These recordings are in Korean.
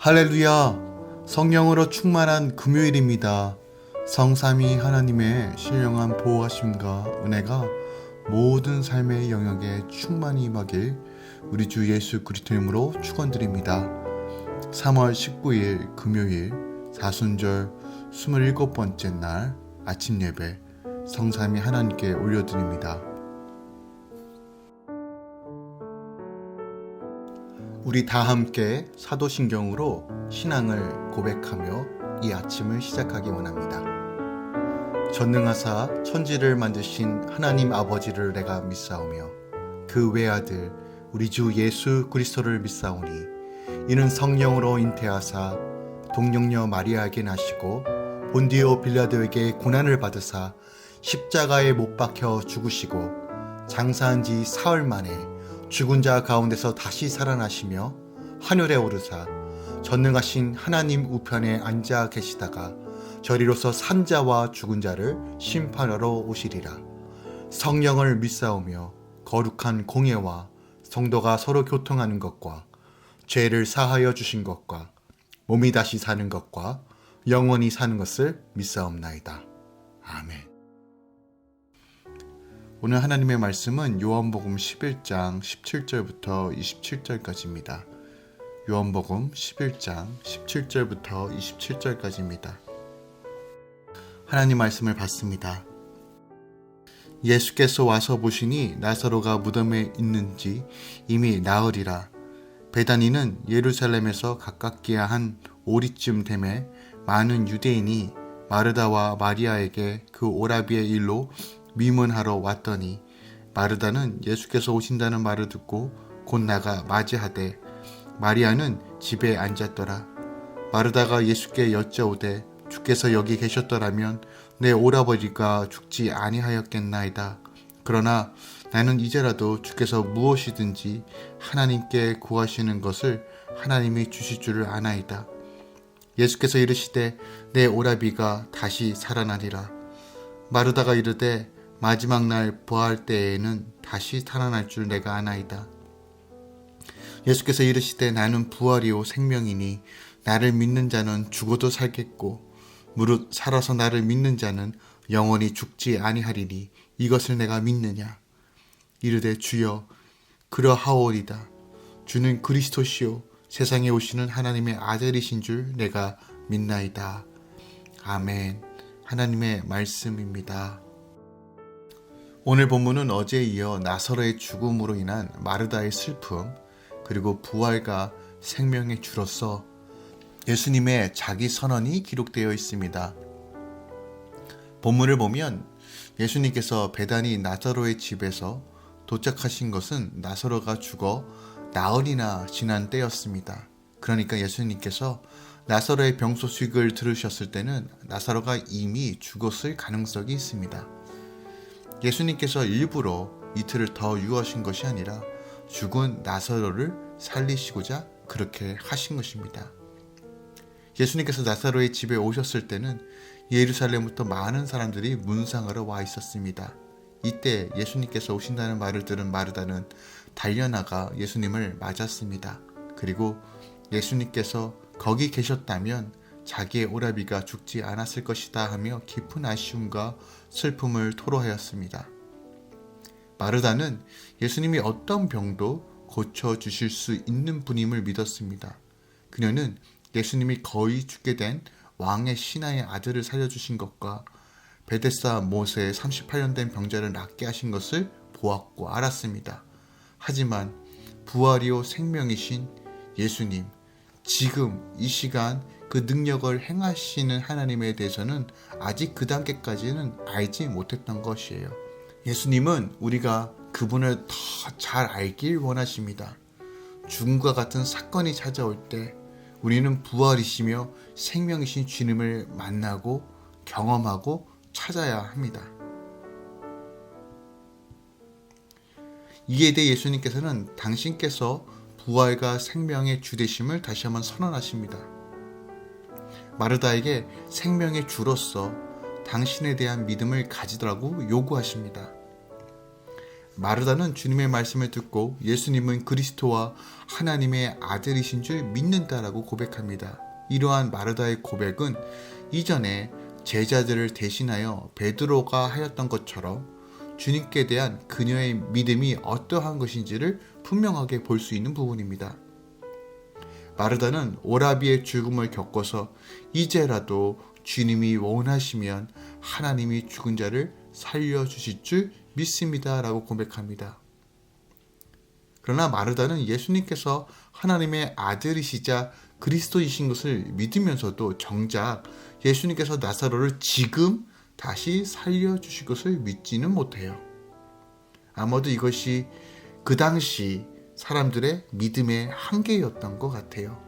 할렐루야! 성령으로 충만한 금요일입니다. 성삼위 하나님의 신령한 보호하심과 은혜가 모든 삶의 영역에 충만히 임하길 우리 주 예수 그리스도 이름으로 축원드립니다. 3월 19일 금요일 사순절 27번째 날 아침 예배 성삼위 하나님께 올려드립니다. 우리 다 함께 사도신경으로 신앙을 고백하며 이 아침을 시작하기 원합니다. 전능하사 천지를 만드신 하나님 아버지를 내가 믿사오며 그 외아들 우리 주 예수 그리스도를 믿사오니 이는 성령으로 잉태하사 동정녀 마리아에게 나시고 본디오 빌라도에게 고난을 받으사 십자가에 못 박혀 죽으시고 장사한 지 사흘 만에 죽은 자 가운데서 다시 살아나시며 하늘에 오르사 전능하신 하나님 우편에 앉아 계시다가 저리로서 산 자와 죽은 자를 심판하러 오시리라. 성령을 믿사오며 거룩한 공예와 성도가 서로 교통하는 것과 죄를 사하여 주신 것과 몸이 다시 사는 것과 영원히 사는 것을 믿사옵나이다. 아멘. 오늘 하나님의 말씀은 요한복음 11장 17절부터 27절까지입니다. 요한복음 11장 17절부터 27절까지입니다. 하나님 말씀을 받습니다. 예수께서 와서 보시니 나사로가 무덤에 있는지 이미 나으리라. 베다니는 예루살렘에서 가깝기야 한 오리쯤 되매 많은 유대인이 마르다와 마리아에게 그 오라비의 일로 미문하러 왔더니 마르다는 예수께서 오신다는 말을 듣고 곧 나가 맞이하되 마리아는 집에 앉았더라. 마르다가 예수께 여짜오되 주께서 여기 계셨더라면 내 오라버니가 죽지 아니하였겠나이다. 그러나 나는 이제라도 주께서 무엇이든지 하나님께 구하시는 것을 하나님이 주실 줄을 아나이다. 예수께서 이르시되 내 오라비가 다시 살아나리라. 마르다가 이르되 마지막 날 부활 때에는 다시 살아날 줄 내가 아나이다. 예수께서 이르시되 나는 부활이요 생명이니 나를 믿는 자는 죽어도 살겠고 무릇 살아서 나를 믿는 자는 영원히 죽지 아니하리니 이것을 내가 믿느냐. 이르되 주여 그러하오리다. 주는 그리스도시요 세상에 오시는 하나님의 아들이신 줄 내가 믿나이다. 아멘. 하나님의 말씀입니다. 오늘 본문은 어제에 이어 나사로의 죽음으로 인한 마르다의 슬픔, 그리고 부활과 생명의 주로서 예수님의 자기 선언이 기록되어 있습니다. 본문을 보면 예수님께서 베다니 나사로의 집에서 도착하신 것은 나사로가 죽어 나흘이나 지난 때였습니다. 그러니까 예수님께서 나사로의 병 소식을 들으셨을 때는 나사로가 이미 죽었을 가능성이 있습니다. 예수님께서 일부러 이틀을 더 유하신 것이 아니라 죽은 나사로를 살리시고자 그렇게 하신 것입니다. 예수님께서 나사로의 집에 오셨을 때는 예루살렘부터 많은 사람들이 문상하러 와 있었습니다. 이때 예수님께서 오신다는 말을 들은 마르다는 달려나가 예수님을 맞았습니다. 그리고 예수님께서 거기 계셨다면 자기의 오라비가 죽지 않았을 것이다 하며 깊은 아쉬움과 슬픔을 토로하였습니다. 마르다는 예수님이 어떤 병도 고쳐주실 수 있는 분임을 믿었습니다. 그녀는 예수님이 거의 죽게 된 왕의 신하의 아들을 살려주신 것과 베데스다 못에 38년 된 병자를 낫게 하신 것을 보았고 알았습니다. 하지만 부활이요 생명이신 예수님, 지금 이 시간 그 능력을 행하시는 하나님에 대해서는 아직 그 단계까지는 알지 못했던 것이에요. 예수님은 우리가 그분을 더 잘 알길 원하십니다. 죽음과 같은 사건이 찾아올 때 우리는 부활이시며 생명이신 주님을 만나고 경험하고 찾아야 합니다. 이에 대해 예수님께서는 당신께서 부활과 생명의 주 되심을 다시 한번 선언하십니다. 마르다에게 생명의 주로서 당신에 대한 믿음을 가지더라고 요구하십니다. 마르다는 주님의 말씀을 듣고 예수님은 그리스도와 하나님의 아들이신 줄 믿는다라고 고백합니다. 이러한 마르다의 고백은 이전에 제자들을 대신하여 베드로가 하였던 것처럼 주님께 대한 그녀의 믿음이 어떠한 것인지를 분명하게 볼 수 있는 부분입니다. 마르다는 오라비의 죽음을 겪어서 이제라도 주님이 원하시면 하나님이 죽은 자를 살려주실 줄 믿습니다 라고 고백합니다. 그러나 마르다는 예수님께서 하나님의 아들이시자 그리스도이신 것을 믿으면서도 정작 예수님께서 나사로를 지금 다시 살려주실 것을 믿지는 못해요. 아마도 이것이 그 당시 사람들의 믿음의 한계였던 것 같아요.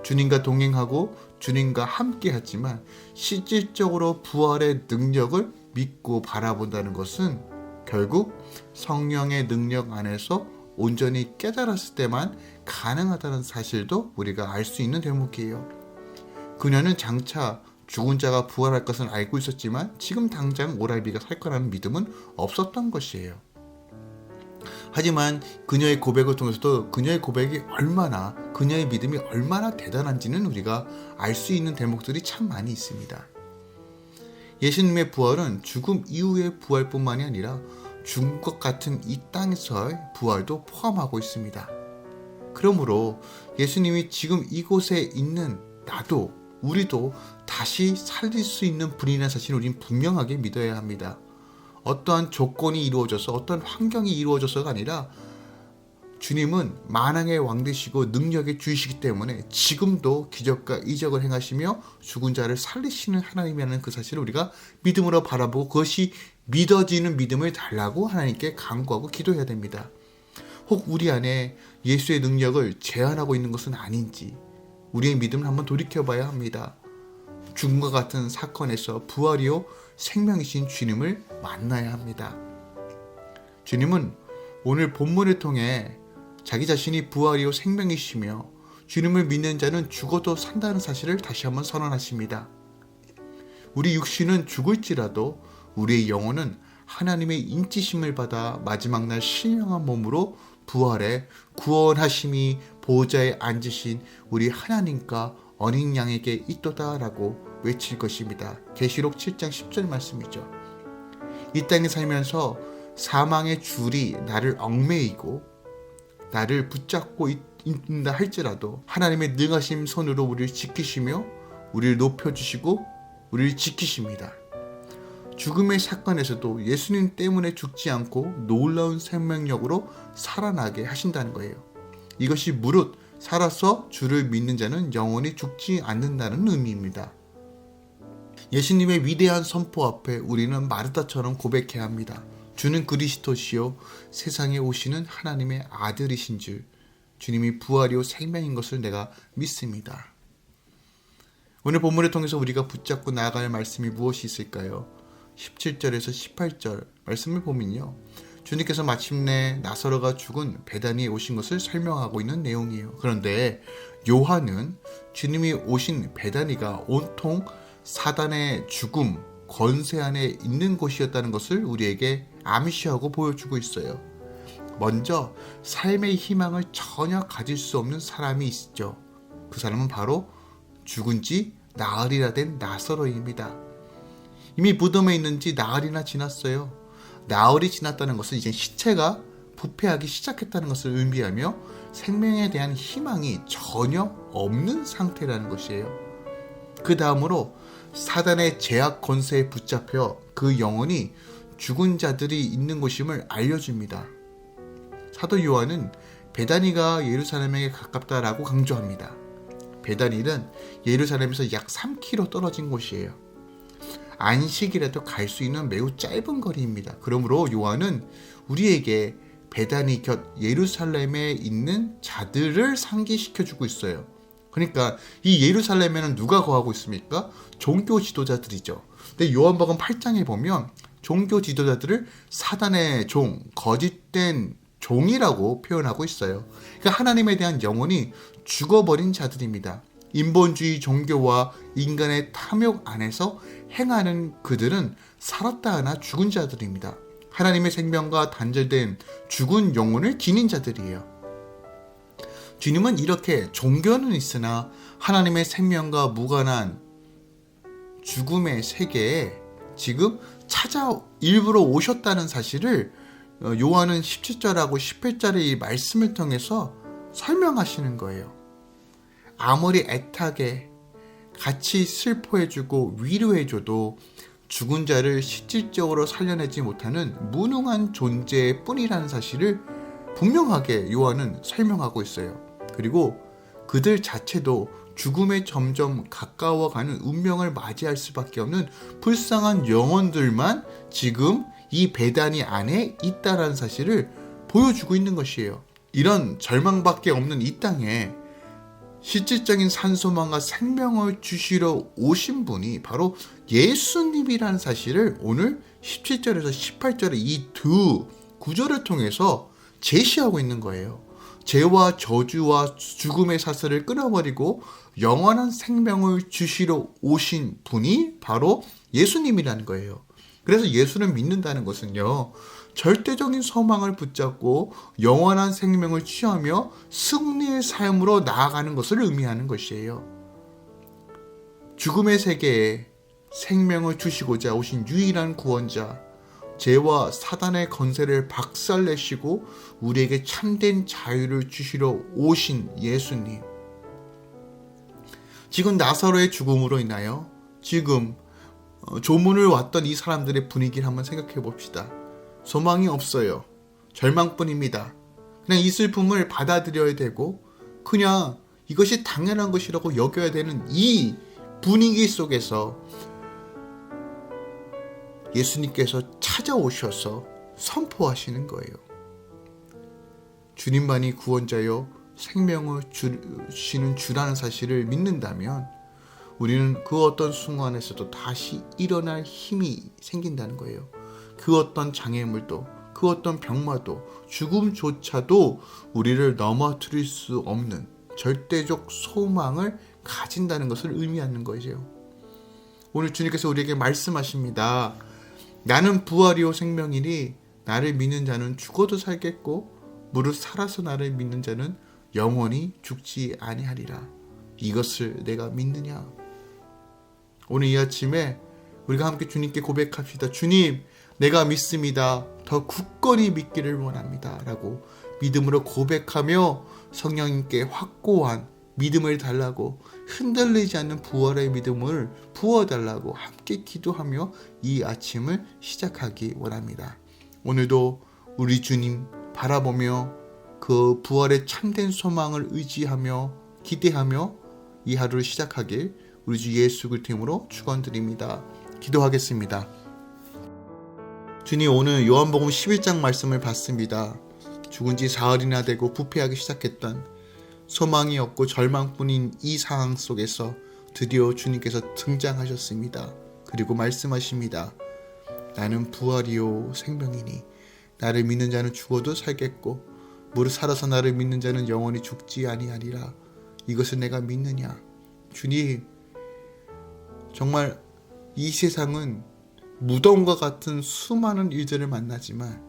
주님과 동행하고 주님과 함께 하지만 실질적으로 부활의 능력을 믿고 바라본다는 것은 결국 성령의 능력 안에서 온전히 깨달았을 때만 가능하다는 사실도 우리가 알 수 있는 대목이에요. 그녀는 장차 죽은 자가 부활할 것을 알고 있었지만 지금 당장 오라비가 살 거라는 믿음은 없었던 것이에요. 하지만 그녀의 고백을 통해서도 그녀의 고백이 얼마나, 그녀의 믿음이 얼마나 대단한지는 우리가 알 수 있는 대목들이 참 많이 있습니다. 예수님의 부활은 죽음 이후의 부활뿐만이 아니라 죽은 것 같은 이 땅에서의 부활도 포함하고 있습니다. 그러므로 예수님이 지금 이곳에 있는 나도, 우리도 다시 살릴 수 있는 분이라는 사실을 우리는 분명하게 믿어야 합니다. 어떠한 조건이 이루어져서, 어떠한 환경이 이루어져서가 아니라 주님은 만왕의 왕 되시고 능력의 주이시기 때문에 지금도 기적과 이적을 행하시며 죽은 자를 살리시는 하나님이라는 그 사실을 우리가 믿음으로 바라보고 그것이 믿어지는 믿음을 달라고 하나님께 간구하고 기도해야 됩니다. 혹 우리 안에 예수의 능력을 제한하고 있는 것은 아닌지 우리의 믿음을 한번 돌이켜봐야 합니다. 죽음과 같은 사건에서 부활이요 생명이신 주님을 만나야 합니다. 주님은 오늘 본문을 통해 자기 자신이 부활이요 생명이시며 주님을 믿는 자는 죽어도 산다는 사실을 다시 한번 선언하십니다. 우리 육신은 죽을지라도 우리의 영혼은 하나님의 인치심을 받아 마지막 날 신령한 몸으로 부활해 구원하심이 보좌에 앉으신 우리 하나님과 어린 양에게 있도다라고 외칠 것입니다. 계시록 7장 10절 말씀이죠. 이 땅에 살면서 사망의 줄이 나를 얽매이고 나를 붙잡고 있다 할지라도 하나님의 능하신 손으로 우리를 지키시며 우리를 높여주시고 우리를 지키십니다. 죽음의 사건에서도 예수님 때문에 죽지 않고 놀라운 생명력으로 살아나게 하신다는 거예요. 이것이 무릇 살아서 주를 믿는 자는 영원히 죽지 않는다는 의미입니다. 예수님의 위대한 선포 앞에 우리는 마르다처럼 고백해야 합니다. 주는 그리스도시요 세상에 오시는 하나님의 아들이신 줄, 주님이 부활이요 생명인 것을 내가 믿습니다. 오늘 본문을 통해서 우리가 붙잡고 나아갈 말씀이 무엇이 있을까요? 17절에서 18절 말씀을 보면요, 주님께서 마침내 나사로가 죽은 베다니에 오신 것을 설명하고 있는 내용이에요. 그런데 요한은 주님이 오신 베다니가 온통 사단의 죽음, 권세 안에 있는 곳이었다는 것을 우리에게 암시하고 보여주고 있어요. 먼저 삶의 희망을 전혀 가질 수 없는 사람이 있죠. 그 사람은 바로 죽은 지 나흘이나 된 나사로입니다. 이미 무덤에 있는 지 나흘이나 지났어요. 나흘이 지났다는 것은 이제 시체가 부패하기 시작했다는 것을 의미하며 생명에 대한 희망이 전혀 없는 상태라는 것이에요. 그 다음으로 사단의 제약 권세에 붙잡혀 그 영혼이 죽은 자들이 있는 곳임을 알려줍니다. 사도 요한은 베다니가 예루살렘에 가깝다라고 강조합니다. 베다니는 예루살렘에서 약 3km 떨어진 곳이에요. 안식이라도 갈 수 있는 매우 짧은 거리입니다. 그러므로 요한은 우리에게 베다니 곁 예루살렘에 있는 자들을 상기시켜주고 있어요. 그러니까 이 예루살렘에는 누가 거하고 있습니까? 종교 지도자들이죠. 근데 요한복음 8장에 보면 종교 지도자들을 사단의 종, 거짓된 종이라고 표현하고 있어요. 그러니까 하나님에 대한 영혼이 죽어버린 자들입니다. 인본주의 종교와 인간의 탐욕 안에서 행하는 그들은 살았다 하나 죽은 자들입니다. 하나님의 생명과 단절된 죽은 영혼을 지닌 자들이에요. 주님은 이렇게 종교는 있으나 하나님의 생명과 무관한 죽음의 세계에 지금 일부러 오셨다는 사실을 요한은 17절하고 18절의 이 말씀을 통해서 설명하시는 거예요. 아무리 애타게 같이 슬퍼해주고 위로해줘도 죽은 자를 실질적으로 살려내지 못하는 무능한 존재일 뿐이라는 사실을 분명하게 요한은 설명하고 있어요. 그리고 그들 자체도 죽음에 점점 가까워가는 운명을 맞이할 수밖에 없는 불쌍한 영혼들만 지금 이 베다니 안에 있다라는 사실을 보여주고 있는 것이에요. 이런 절망밖에 없는 이 땅에 실질적인 산소망과 생명을 주시러 오신 분이 바로 예수님이라는 사실을 오늘 17절에서 18절의 이 두 구절을 통해서 제시하고 있는 거예요. 죄와 저주와 죽음의 사슬을 끊어버리고 영원한 생명을 주시러 오신 분이 바로 예수님이라는 거예요. 그래서 예수를 믿는다는 것은요, 절대적인 소망을 붙잡고 영원한 생명을 취하며 승리의 삶으로 나아가는 것을 의미하는 것이에요. 죽음의 세계에 생명을 주시고자 오신 유일한 구원자, 죄와 사단의 건세를 박살내시고 우리에게 참된 자유를 주시러 오신 예수님. 지금 나사로의 죽음으로 인하여 지금 조문을 왔던 이 사람들의 분위기를 한번 생각해 봅시다. 소망이 없어요. 절망뿐입니다. 그냥 이 슬픔을 받아들여야 되고 그냥 이것이 당연한 것이라고 여겨야 되는 이 분위기 속에서 예수님께서 찾아오셔서 선포하시는 거예요. 주님만이 구원자요 생명을 주시는 주라는 사실을 믿는다면 우리는 그 어떤 순간에서도 다시 일어날 힘이 생긴다는 거예요. 그 어떤 장애물도, 그 어떤 병마도, 죽음조차도 우리를 넘어뜨릴 수 없는 절대적 소망을 가진다는 것을 의미하는 거죠. 오늘 주님께서 우리에게 말씀하십니다. 나는 부활이요 생명이니 나를 믿는 자는 죽어도 살겠고 무릇 살아서 나를 믿는 자는 영원히 죽지 아니하리라. 이것을 내가 믿느냐? 오늘 이 아침에 우리가 함께 주님께 고백합시다. 주님, 내가 믿습니다. 더 굳건히 믿기를 원합니다. 라고 믿음으로 고백하며 성령님께 확고한 믿음을 달라고, 흔들리지 않는 부활의 믿음을 부어달라고 함께 기도하며 이 아침을 시작하기 원합니다. 오늘도 우리 주님 바라보며 그 부활의 참된 소망을 의지하며 기대하며 이 하루를 시작하길 우리 주 예수 그리스도 이름으로 축원드립니다. 기도하겠습니다. 주님, 오늘 요한복음 11장 말씀을 봤습니다. 죽은 지 사흘이나 되고 부패하기 시작했던, 소망이 없고 절망뿐인 이 상황 속에서 드디어 주님께서 등장하셨습니다. 그리고 말씀하십니다. 나는 부활이요 생명이니 나를 믿는 자는 죽어도 살겠고 무릇 살아서 나를 믿는 자는 영원히 죽지 아니하리라. 이것을 내가 믿느냐? 주님, 정말 이 세상은 무덤과 같은 수많은 일들을 만나지만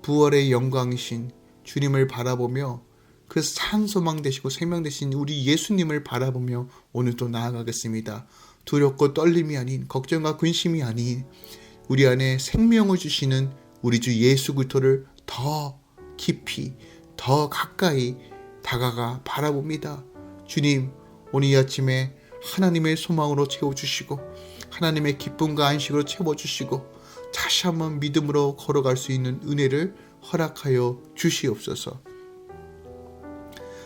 부활의 영광이신 주님을 바라보며 그 산소망 되시고 생명 되신 우리 예수님을 바라보며 오늘도 나아가겠습니다. 두렵고 떨림이 아닌, 걱정과 근심이 아닌 우리 안에 생명을 주시는 우리 주 예수 그리스도를 더 깊이, 더 가까이 다가가 바라봅니다. 주님, 오늘 이 아침에 하나님의 소망으로 채워주시고 하나님의 기쁨과 안식으로 채워주시고 다시 한번 믿음으로 걸어갈 수 있는 은혜를 허락하여 주시옵소서.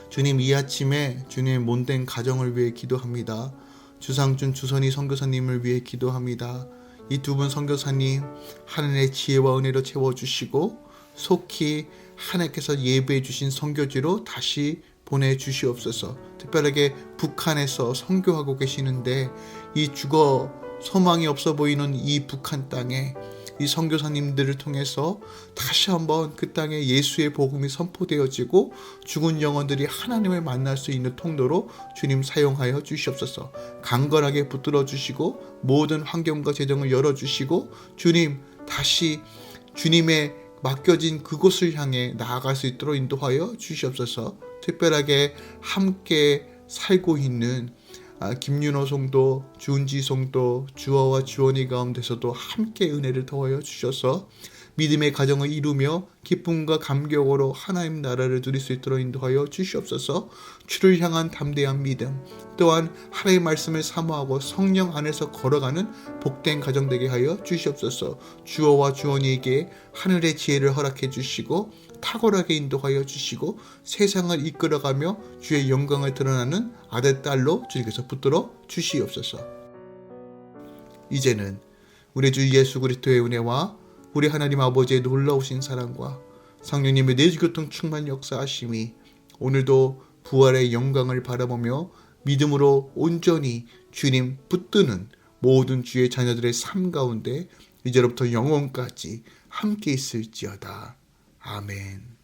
주님, 이 아침에 주님의 몸된 가정을 위해 기도합니다. 주상준 주선희 선교사님을 위해 기도합니다. 이 두 분 선교사님 하나님의 지혜와 은혜로 채워주시고 속히 하나님께서 예배해 주신 선교지로 다시 보내주시옵소서. 특별하게 북한에서 선교하고 계시는데 이 죽어 소망이 없어 보이는 이 북한 땅에 이 선교사님들을 통해서 다시 한번 그 땅에 예수의 복음이 선포되어지고 죽은 영혼들이 하나님을 만날 수 있는 통로로 주님 사용하여 주시옵소서. 강건하게 붙들어 주시고 모든 환경과 재정을 열어주시고 주님 다시 주님의 맡겨진 그곳을 향해 나아갈 수 있도록 인도하여 주시옵소서. 특별하게 함께 살고 있는 김윤호 성도, 주은지 성도, 주아와 주원이 가운데서도 함께 은혜를 더하여 주셔서 믿음의 가정을 이루며 기쁨과 감격으로 하나님 나라를 누릴 수 있도록 인도하여 주시옵소서. 주를 향한 담대한 믿음, 또한 하나님의 말씀을 사모하고 성령 안에서 걸어가는 복된 가정 되게 하여 주시옵소서. 주어와 주원이에게 하늘의 지혜를 허락해 주시고 탁월하게 인도하여 주시고 세상을 이끌어가며 주의 영광을 드러나는 아들, 딸로 주님께서 붙들어 주시옵소서. 이제는 우리 주 예수 그리스도의 은혜와 우리 하나님 아버지의 놀라우신 사랑과 성령님의 내주교통 충만 역사하심이 오늘도 부활의 영광을 바라보며 믿음으로 온전히 주님 붙드는 모든 주의 자녀들의 삶 가운데 이제로부터 영원까지 함께 있을지어다. 아멘.